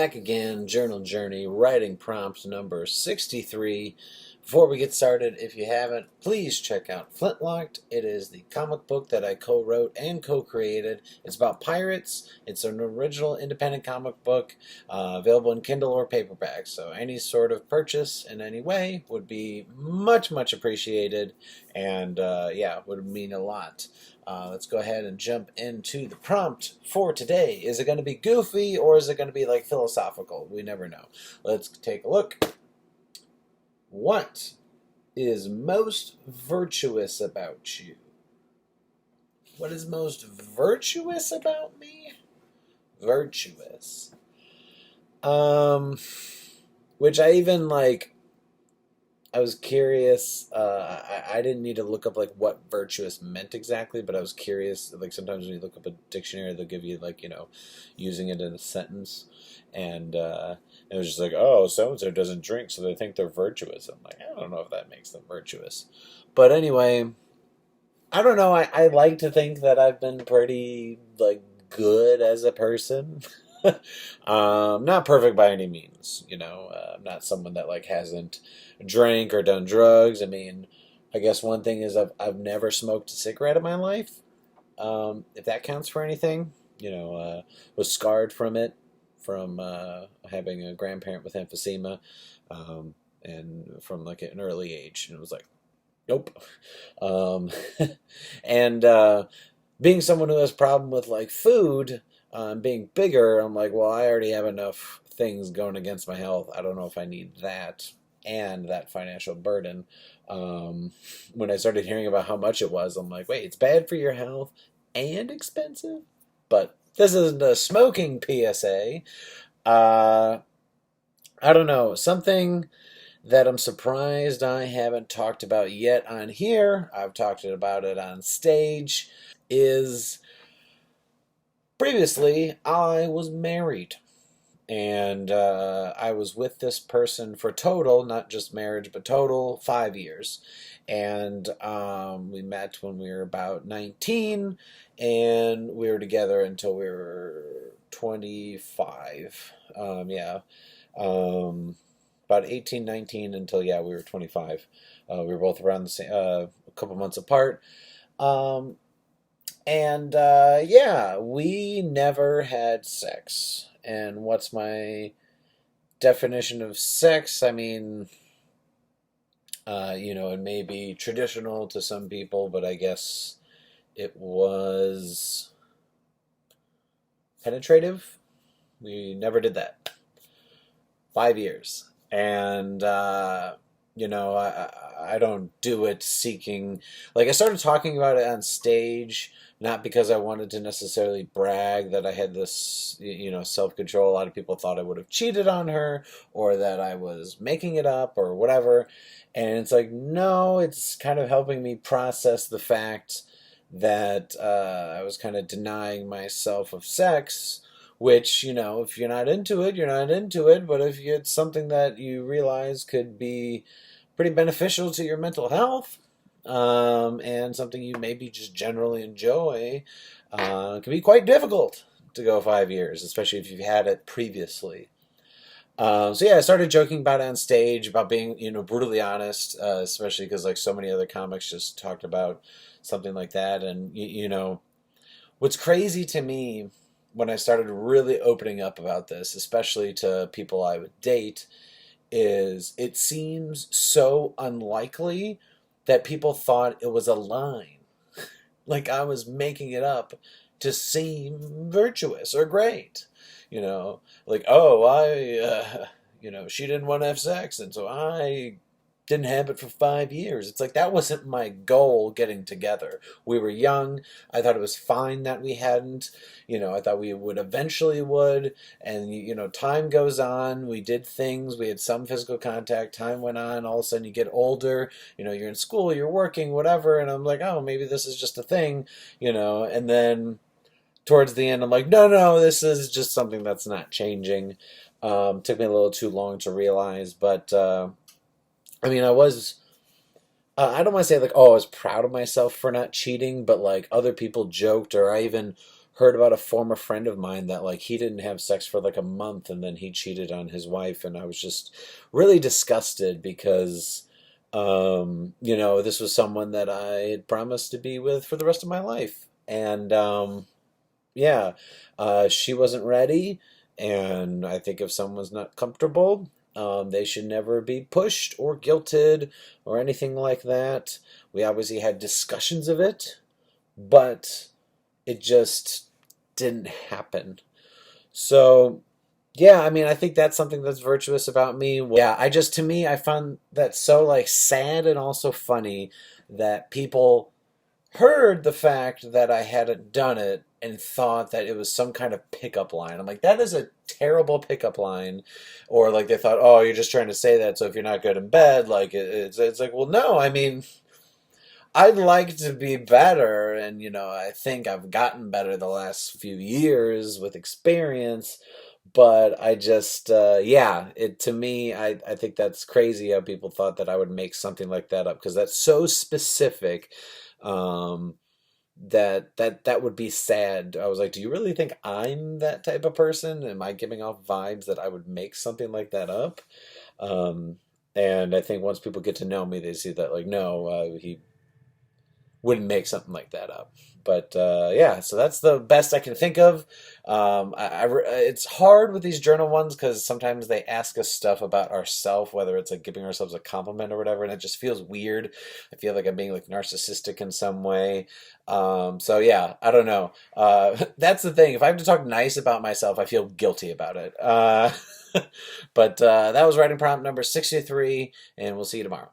Back again, Journal Journey, writing prompt number 63. Before we get started, if you haven't, please check out Flintlocked. It is the comic book that I co-wrote and co-created. It's about pirates. It's an original independent comic book available in Kindle or paperback. So any sort of purchase in any way would be much, much appreciated. And yeah, would mean a lot. Let's go ahead and jump into the prompt for today. Is it going to be goofy or is it going to be like philosophical? We never know. Let's take a look. What is most virtuous about you? What is most virtuous about me? Virtuous. Which I even like, I was curious. I didn't need to look up like what virtuous meant exactly, but I was curious. Like sometimes when you look up a dictionary, they'll give you like using it in a sentence, and it was just like, oh, so and so doesn't drink, so they think they're virtuous. I'm like, I don't know if that makes them virtuous, but anyway, I don't know. I like to think that I've been pretty like good as a person. Not perfect by any means, I'm not someone that like hasn't drank or done drugs. I mean, I guess one thing is I've never smoked a cigarette in my life. If that counts for anything, was scarred from it, from having a grandparent with emphysema, and from like an early age, and it was like, nope. And being someone who has a problem with like food. Being bigger, I'm like, well, I already have enough things going against my health. I don't know if I need that and that financial burden. When I started hearing about how much it was, I'm like, wait, it's bad for your health and expensive? But this isn't a smoking PSA. I don't know. Something that I'm surprised I haven't talked about yet on here, I've talked about it on stage, is... Previously, I was married, and I was with this person for total, not just marriage, but total, 5 years. And we met when we were about 19, and we were together until we were 25. Yeah. About 18, 19 until, yeah, we were 25. We were both around the same, a couple months apart. And yeah, we never had sex. And what's my definition of sex? I mean, it may be traditional to some people, but I guess it was penetrative. We never did that. 5 years. And, I don't do it seeking, like I started talking about it on stage, not because I wanted to necessarily brag that I had this, self-control. A lot of people thought I would have cheated on her or that I was making it up or whatever. And it's like, no, it's kind of helping me process the fact that I was kind of denying myself of sex. Which, if you're not into it, you're not into it. But if it's something that you realize could be pretty beneficial to your mental health, and something you maybe just generally enjoy, it can be quite difficult to go 5 years, especially if you've had it previously. So yeah, I started joking about it on stage, about being, brutally honest, especially because like so many other comics just talked about something like that. And, what's crazy to me when I started really opening up about this, especially to people I would date, is it seems so unlikely that people thought it was a line. Like I was making it up to seem virtuous or great. Like, oh, she didn't want to have sex, and so I didn't have it for 5 years. It's like that wasn't my goal getting together. We were young. I thought it was fine that we hadn't. I thought we would eventually would. And, time goes on. We did things. We had some physical contact. Time went on. All of a sudden you get older. You're in school, you're working, whatever. And I'm like, oh, maybe this is just a thing, And then towards the end, I'm like, no, this is just something that's not changing. Took me a little too long to realize, but... I mean, I don't want to say like, oh, I was proud of myself for not cheating, but like other people joked, or I even heard about a former friend of mine that like he didn't have sex for like a month and then he cheated on his wife, and I was just really disgusted because this was someone that I had promised to be with for the rest of my life. And yeah, she wasn't ready, and I think if someone's not comfortable, they should never be pushed or guilted or anything like that. We obviously had discussions of it, but it just didn't happen. So, yeah, I mean, I think that's something that's virtuous about me. Yeah, to me, I found that so like sad and also funny that people heard the fact that I hadn't done it and thought that it was some kind of pickup line. I'm like, that is a terrible pickup line. Or like they thought, oh, you're just trying to say that so if you're not good in bed, like it's like, well, no, I mean, I'd like to be better, and I think I've gotten better the last few years with experience. But I just, yeah, it to me, I think that's crazy how people thought that I would make something like that up because that's so specific. Um, that would be sad. I was like, do you really think I'm that type of person? Am I giving off vibes that I would make something like that up? Um, and I think once people get to know me, they see that like, no, he wouldn't make something like that up. But yeah, so that's the best I can think of. It's hard with these journal ones because sometimes they ask us stuff about ourselves, whether it's like giving ourselves a compliment or whatever, and it just feels weird. I feel like I'm being like narcissistic in some way. So yeah, I don't know. That's the thing. If I have to talk nice about myself, I feel guilty about it. But that was writing prompt number 63, and we'll see you tomorrow.